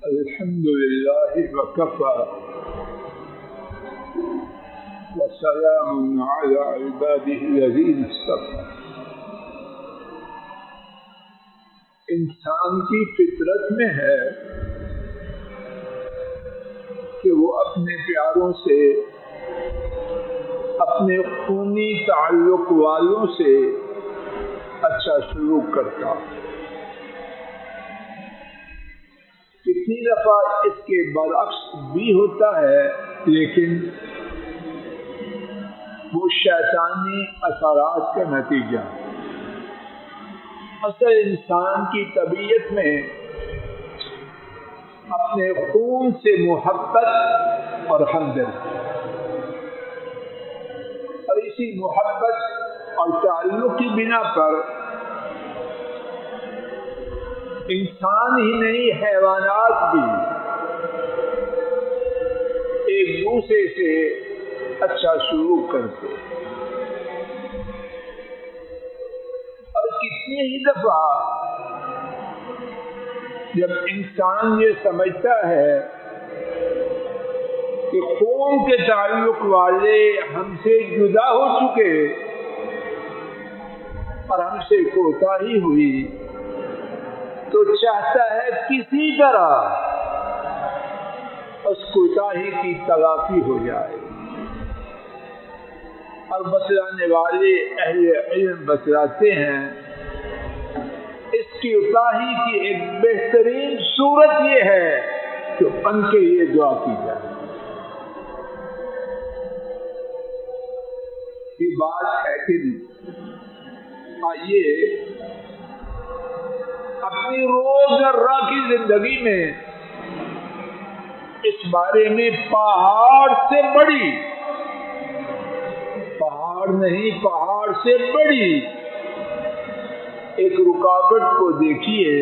الحمد لله وكفى وسلام على عباده الذين اصطفى. انسان کی فطرت میں ہے کہ وہ اپنے پیاروں سے، اپنے خونی تعلق والوں سے اچھا سلوک کرتا. کتنی دفعہ اس کے برعکس بھی ہوتا ہے، لیکن وہ شیطانی اثرات کا نتیجہ. اصل انسان کی طبیعت میں اپنے خون سے محبت اور ہمدردی، اور اسی محبت اور تعلق کی بنا پر انسان ہی نہیں، حیوانات بھی ایک دوسرے سے اچھا سلوک کرتے. اور کتنی ہی دفعہ جب انسان یہ سمجھتا ہے کہ خون کے تعلق والے ہم سے جدا ہو چکے اور ہم سے کوتاہی ہوئی، تو چاہتا ہے کسی طرح اس کوتاہی کی تلافی ہو جائے. اور بتلانے والے اہل علم بتلاتے ہیں اس کی کوتاہی کی ایک بہترین صورت یہ ہے کہ ان کے لیے دعا کی جائے. یہ بات ہے کہ آئیے اپنی روزمرہ کی زندگی میں اس بارے میں پہاڑ سے بڑی، پہاڑ نہیں پہاڑ سے بڑی ایک رکاوٹ کو دیکھیے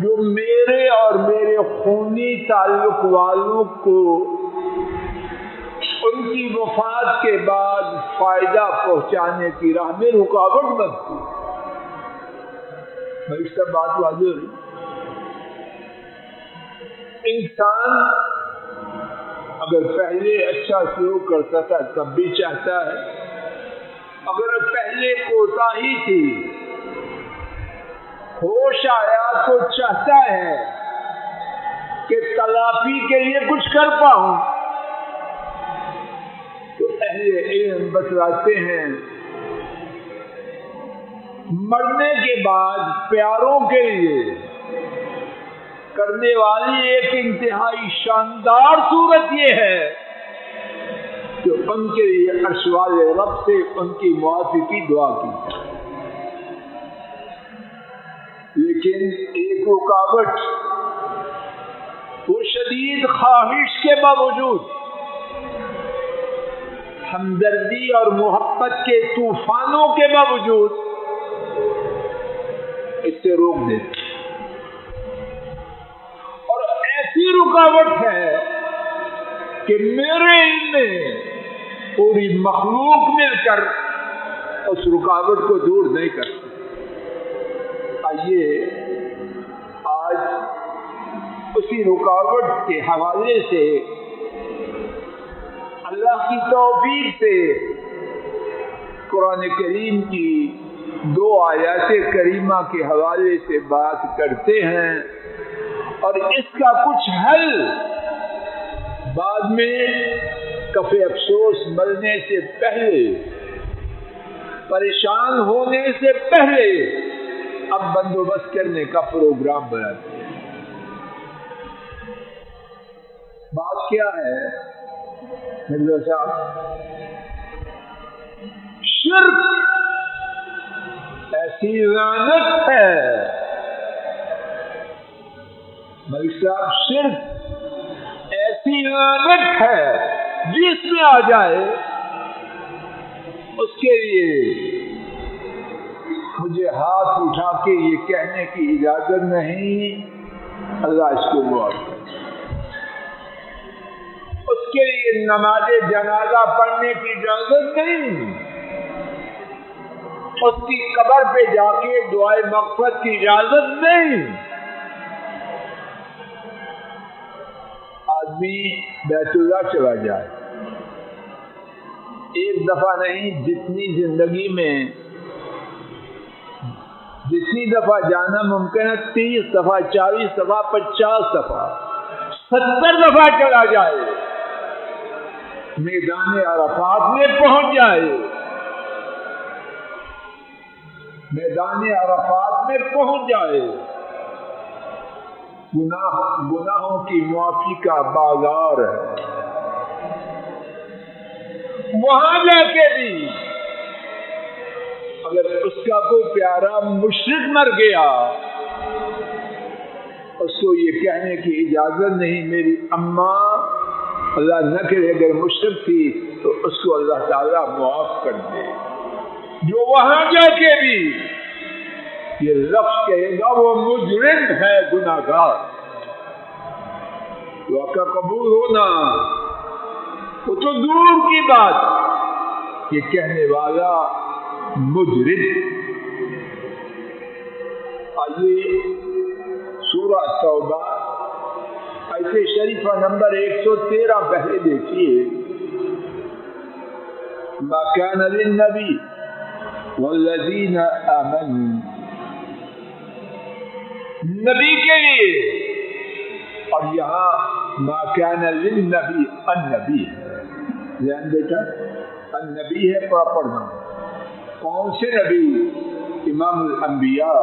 جو میرے اور میرے خونی تعلق والوں کو ان کی وفات کے بعد فائدہ پہنچانے کی راہ میں رکاوٹ بنتی. اس کا بات واضح ہو رہی. انسان اگر پہلے اچھا سلوک کرتا تھا تب بھی چاہتا ہے، اگر پہلے کوتاہی تھی ہوش آیا تو چاہتا ہے کہ تلافی کے لیے کچھ کر پاؤں. تو اہل علم بتلاتے ہیں مرنے کے بعد پیاروں کے لیے کرنے والی ایک انتہائی شاندار صورت یہ ہے کہ ان کے لیے عرش والے رب سے ان کی معافی کی دعا کی. لیکن ایک رکاوٹ، وہ شدید خواہش کے باوجود ہمدردی اور محبت کے طوفانوں کے باوجود اس سے روک دیتے. اور ایسی رکاوٹ ہے کہ میرے علم میں پوری مخلوق مل کر اس رکاوٹ کو دور نہیں کر سکتی. آئیے آج اسی رکاوٹ کے حوالے سے اللہ کی توفیق سے قرآن کریم کی 2 آیات کریمہ کے حوالے سے بات کرتے ہیں، اور اس کا کچھ حل بعد میں کف افسوس ملنے سے پہلے، پریشان ہونے سے پہلے اب بندوبست کرنے کا پروگرام بناتے ہیں. بات کیا ہے مرزا صاحب؟ شرک ایسی لعنت ہے ملک صاحب، شرک ایسی لعنت ہے جس میں آ جائے اس کے لیے مجھے ہاتھ اٹھا کے یہ کہنے کی اجازت نہیں اللہ اس کو معاف کرے. اس کے لیے نماز جنازہ پڑھنے کی اجازت نہیں، اس کی قبر پہ جا کے دعائے مغفرت کی اجازت نہیں. آدمی بیت اللہ چلا جائے، ایک دفعہ نہیں، جتنی زندگی میں جتنی دفعہ جانا ممکن ہے، 30 دفعہ، 40 دفعہ، 50 دفعہ، 70 دفعہ چلا جائے، میدان عرفات میں پہنچ جائے، میدان عرفات میں پہنچ جائے، گناہوں کی معافی کا بازار ہے، وہاں جا کے بھی اگر اس کا کوئی پیارا مشرک مر گیا، اس کو یہ کہنے کی اجازت نہیں میری اماں اللہ نہ کرے اگر مشرک تھی تو اس کو اللہ تعالیٰ معاف کر دے۔ جو وہاں جا کے بھی یہ لفظ کہے گا وہ مجرم ہے، گناہ گار، دعا کا قبول ہونا وہ تو دور کی بات، یہ کہنے والا مجرم۔ آئیے سورہ توبہ آیت شریفہ نمبر 113 پہلے دیکھیے۔ ما كان للنبي والذین آمنوا، نبی کے لیے، اور یہاں ما كان للنبی النبی ہے، ذہن بیٹا النبی ہے، پڑھنا کون سے نبی؟ امام الانبیاء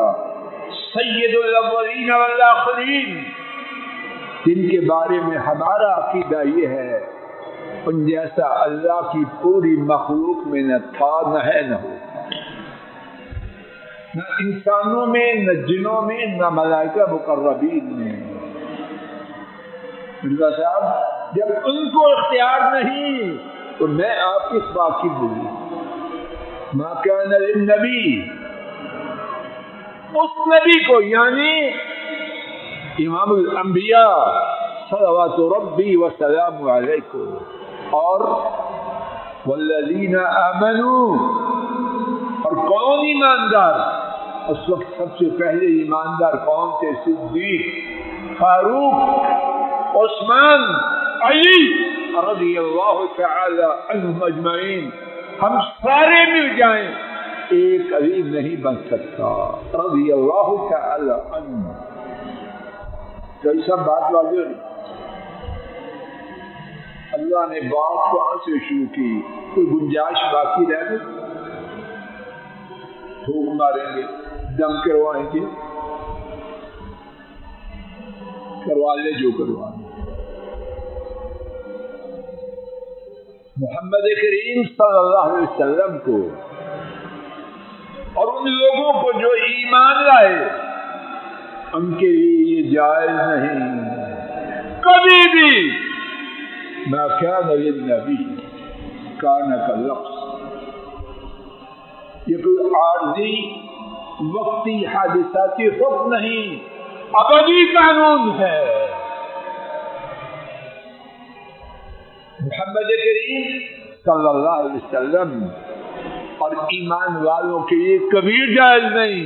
سید الاولین والآخرین، جن کے بارے میں ہمارا عقیدہ یہ ہے ان جیسا اللہ کی پوری مخلوق میں نہ تھا، نہ ہے، نہ ہو، نہ انسانوں میں، نہ جنوں میں، نہ ملائکہ مقربین میں۔ مرزا صاحب جب ان کو اختیار نہیں تو میں آپ کس بات کی بولی؟ ما كان للنبی، اس نبی کو یعنی امام الانبیاء صلوات ربی وسلام علیہ، اور والذین آمنوا، اور کون ایماندار؟ اس وقت سب سے پہلے ایماندار کون تھے؟ صدیق، فاروق، عثمان، علی رضی اللہ تعالی عنہم اجمعین۔ ہم سارے مل جائیں ایک علی نہیں بن سکتا، رضی اللہ تعالی عنہ۔ تو یہ سب بات واضح نہیں، اللہ نے بات کہاں سے شروع کی؟ کوئی گنجائش باقی رہ گئی؟ پھونک ماریں گے، دم کروائیں گے، کروا لے جو کروا لے۔ محمد کریم صلی اللہ علیہ وسلم کو اور ان لوگوں کو جو ایمان لائے ان کے لیے یہ جائز نہیں کبھی بھی ما كان للنبی کان کا لفظ، یہ کوئی عارضی وقتی حادثاتی حکم نہیں، ابدی قانون ہے۔ محمد کریم صلی اللہ علیہ وسلم اور ایمان والوں کے لیے کبھی جائز نہیں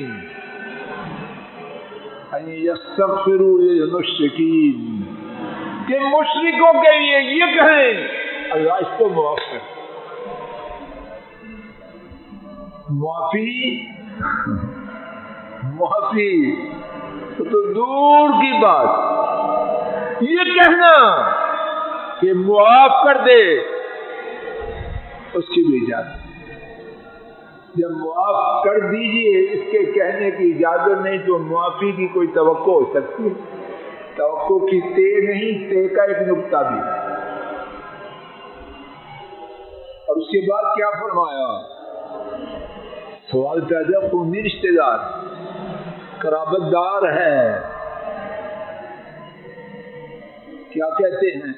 ان یستغفروا للمشرکین، کہ مشرکوں کے لیے یہ کہیں اللہ اس کو معاف کر۔ معافی تو دور کی بات، یہ کہنا کہ معاف کر دے اس کی بھی اجازت۔ جب معاف کر دیجئے اس کے کہنے کی اجازت نہیں تو معافی کی کوئی توقع ہو سکتی ہے؟ توقع کی تے نہیں، تے کا ایک نقطہ بھی۔ اور اس کے بعد کیا فرمایا؟ سوال پیدا، خونی رشتے دار، قرابت دار ہے، کیا کہتے ہیں؟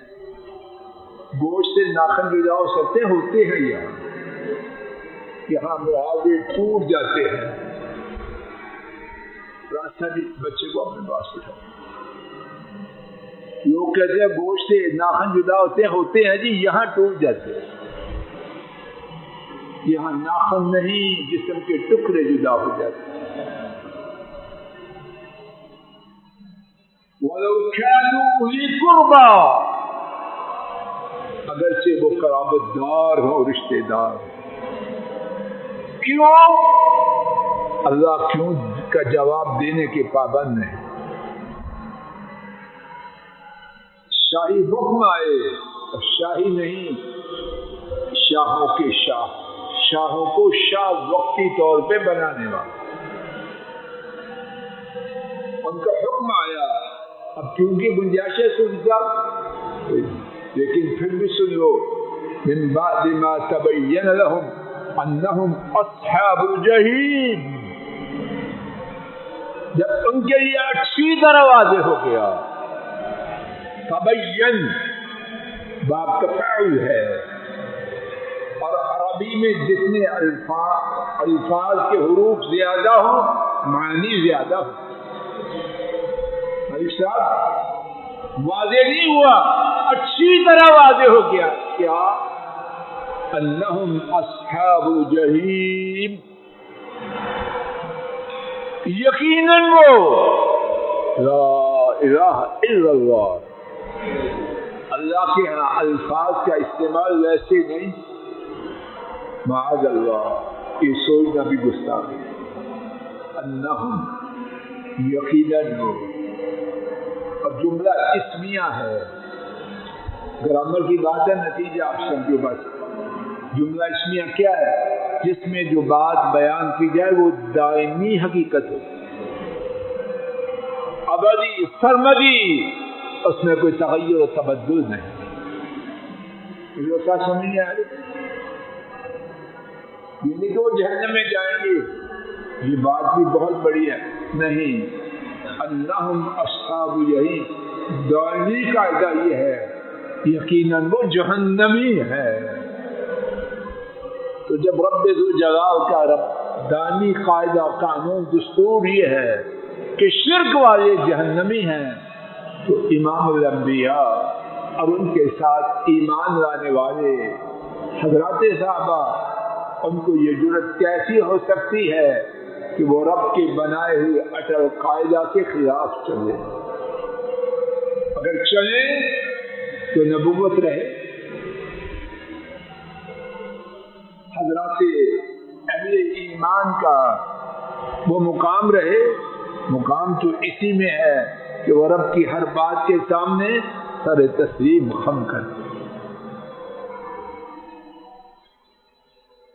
گوشت سے ناخن جدا ہو سکتے ہوتے ہیں، یہاں معاوضے ٹوٹ جاتے ہیں، راستہ بھی بچے کو اپنے پاس بٹھا۔ لوگ کہتے ہیں گوشت سے ناخن جدا ہوتے ہیں جی، یہاں ٹوٹ جاتے ہیں، یہاں ناخن نہیں، جسم کے ٹکڑے جدا ہو جاتے ہیں۔ وَلَوْ كَانُوا أُولِي قُرْبَىٰ، قرابت دار ہوں، رشتے دار. کیوں؟ اللہ کیوں کا جواب دینے کے پابند ہے. شاہی حکم آئے اور شاہی نہیں، شاہوں کے شاہ، شاہوں کو شاہ وقتی طور پہ بنانے والا. ان کا حکم آیا، اب کیونکہ گنجائش ہے سنتا، لیکن پھر بھی سن لو. من بعد ما تبین لهم انہم اصحاب الجحیم، جب ان کے لیے اچھی طرح واضح ہو گیا. تبین باب کا فعل ہے، اور عربی میں جتنے الفاظ کے حروف زیادہ ہوں معنی زیادہ ہوں. ملک صاحب واضح نہیں ہوا، اچھی طرح واضح ہو گیا. کیا؟ انہم اصحاب الجحیم، یقیناً وہ لا الہ الا اللہ. اللہ کے ہاں الفاظ کا استعمال ویسے نہیں، معاذ اللہ، یہ سوچنا بھی گستاخی. انہم یقیناً وہ، اور جملہ اسمیہ ہے. گرامر کی بات ہے، نتیجہ آپ سمجھو بس. جملہ اسمیہ کیا ہے؟ جس میں جو بات بیان کی جائے وہ دائمی حقیقت ہو، ابدی سرمدی، اس میں کوئی تغیر و تبدل نہیں. یہ کیا سمجھ آ رہی؟ یہ نہیں کہ وہ جہنم میں جائیں گے، یہ بات بھی بہت بڑی ہے. نہیں، انہم اصحاب الجحیم، دائمی قاعدہ یہ ہے، یقیناً وہ جہنمی ہے. تو جب رب ذوالجلال کا رب دائمی قاعدہ، قانون، دستور یہ ہے کہ شرک والے جہنمی ہیں، تو امام الانبیاء اور ان کے ساتھ ایمان لانے والے حضرات صحابہ، ان کو یہ جرأت کیسی ہو سکتی ہے کہ وہ رب کے بنائے ہوئے اٹل قاعدہ کے خلاف چلے؟ اگر چلے تو نبوت رہے، حضرات اہل ایمان کا وہ مقام رہے. مقام تو اسی میں ہے کہ وہ رب کی ہر بات کے سامنے سر تسلیم خم کرتے.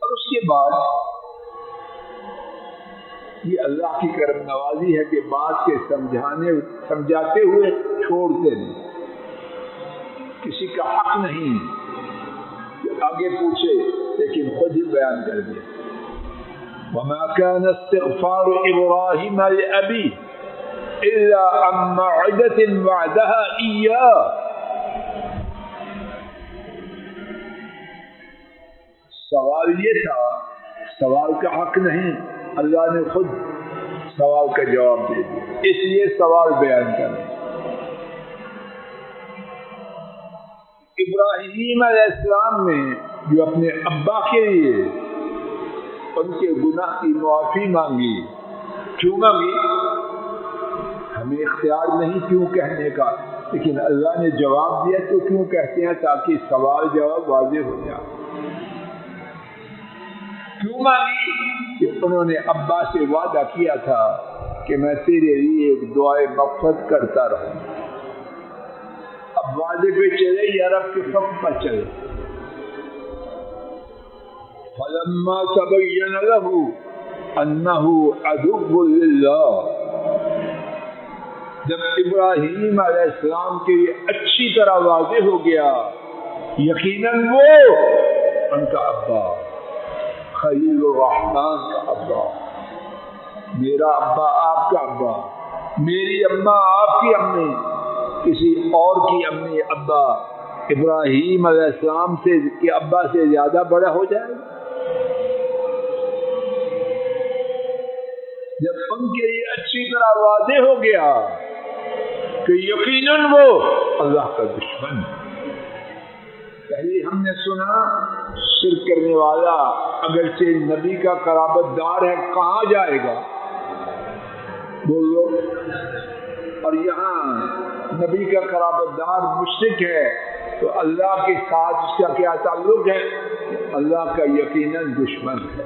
اور اس کے بعد یہ اللہ کی کرم نوازی ہے کہ بات کے سمجھاتے ہوئے چھوڑتے نہیں. کسی کا حق نہیں کہ آگے پوچھے، لیکن خود ہی بیان کر دیا. وما كان استغفار إبراهيم لأبيه إلا عن موعدة وعدها إياه. سوال یہ تھا، سوال کا حق نہیں، اللہ نے خود سوال کا جواب دے دیا، اس لیے سوال بیان کریں. ابراہیم علیہ السلام نے جو اپنے ابا کے لیے ان کے گناہ کی معافی مانگی، کیوں مانگی؟ ہمیں اختیار نہیں کیوں کہنے کا، لیکن اللہ نے جواب دیا تو کیوں کہتے ہیں؟ تاکہ سوال جواب واضح ہو جائے. کیوں مانگی؟ کہ انہوں نے ابا سے وعدہ کیا تھا کہ میں تیرے لیے ایک دعائے مغفرت کرتا رہوں. اب وعدے پہ چلے یا رب کے حکم پر چلے؟ فلما تبین له انه عدو للہ، جب ابراہیم علیہ السلام کے لیے اچھی طرح واضح ہو گیا یقیناً وہ ان کا ابا، خلیل الرحمن کا ابا، میرا ابا آپ کا ابا، میری اماں آپ کی امی، کسی اور کی امی ابا ابراہیم علیہ السلام سے کے ابا سے زیادہ بڑا ہو جائے گا؟ جب ان کے لیے اچھی طرح واضح ہو گیا کہ یقیناً وہ اللہ کا دشمن. پہلے ہم نے سنا شرک کرنے والا اگرچہ نبی کا قرابت دار ہے کہاں جائے گا؟ بولو. اور یہاں نبی کا قرابت دار مشرک ہے تو اللہ کے ساتھ اس کا کیا تعلق ہے؟ اللہ کا یقیناً دشمن ہے۔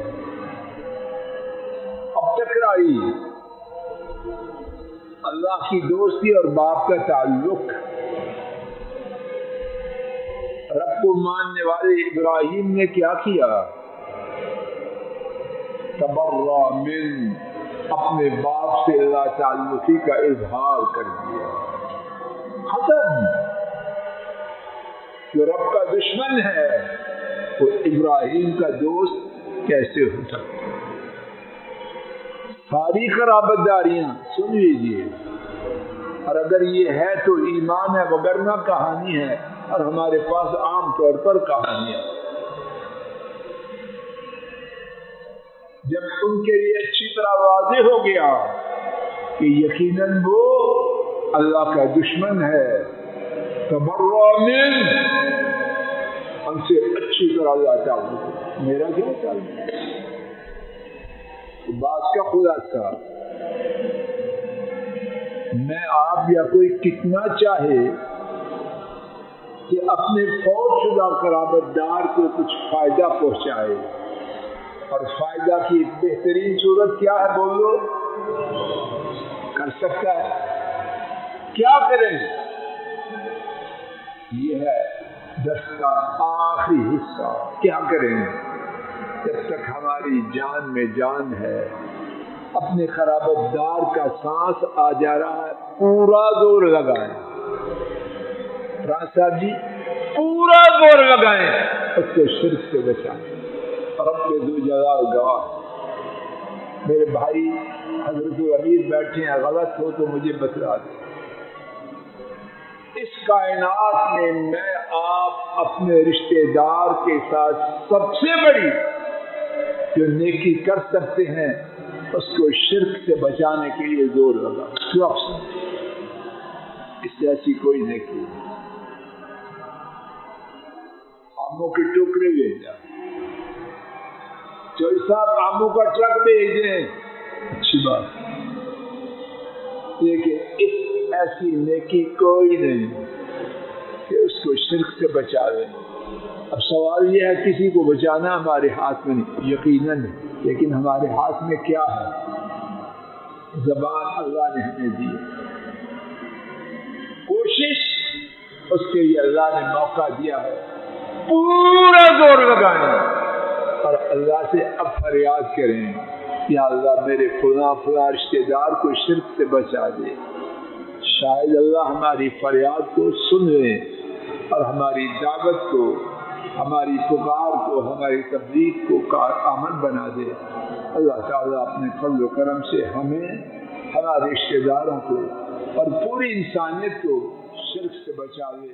اب ٹکرائی اللہ کی دوستی اور باپ کا تعلق۔ رب کو ماننے والے ابراہیم نے کیا کیا؟ تبرأ من، اپنے باپ سے اللہ تعلقی کا اظہار کر دیا۔ ختم۔ جو رب کا دشمن ہے وہ ابراہیم کا دوست کیسے ہو سکتا؟ ساری قرابت داریاں سن لیجیے، اور اگر یہ ہے تو ایمان ہے، وگرنہ کہانی ہے، اور ہمارے پاس عام طور پر کہانیاں۔ جب ان کے لیے اچھی طرح واضح ہو گیا کہ یقیناً وہ اللہ کا دشمن ہے، تبرأ من، ہم سے اچھی طرح اللہ تعالیٰ میرا کیا تعلق؟ بات کا خلاصہ، میں آپ یا کوئی کتنا چاہے کہ اپنے فوت شدہ قرابت دار کو کچھ فائدہ پہنچائے، اور فائدہ کی ایک بہترین صورت کیا ہے بولو؟ کر سکتا ہے، کیا کریں؟ یہ ہے درس کا آخری حصہ، کیا کریں؟ جب تک ہماری جان میں جان ہے، اپنے قرابت دار کا سانس آ جا رہا ہے، پورا زور لگائیں۔ راز صاحب جی، پورا زور لگائیں، اس کو شرک سے بچائیں۔ رب ذو جلال گواہ، میرے بھائی حضرت امیر بیٹھے ہیں، غلط ہو تو مجھے بتلا دیں۔ اس کائنات میں آپ اپنے رشتہ دار کے ساتھ سب سے بڑی جو نیکی کر سکتے ہیں اس کو شرک سے بچانے کے لیے زور لگا۔ اس سے ایسی کوئی نیکی نہیں۔ آموں کے ٹوکرے بھیجا، چوئی صاحب آموں کا ٹرک بھیج دیں، اچھی بات، لیکن اس ایسی نیکی کوئی نہیں کہ اس کو شرک سے بچا دیں۔ اب سوال یہ ہے کسی کو بچانا ہمارے ہاتھ میں نہیں، یقیناً نہیں، لیکن ہمارے ہاتھ میں کیا ہے؟ زبان اللہ نے ہمیں دی، کوشش اس کے لیے اللہ نے موقع دیا ہے، پورا زور لگائیں اور اللہ سے اب فریاد کریں، یا اللہ میرے فلاں فلاں رشتہ دار کو شرک سے بچا دے۔ شاید اللہ ہماری فریاد کو سن لے اور ہماری دعوت کو، ہماری پکار کو، ہماری تبلیغ کو کارآمد بنا دے۔ اللہ تعالیٰ اپنے فضل و کرم سے ہمیں، ہمارے رشتہ داروں کو اور پوری انسانیت کو شرک سے بچا لے۔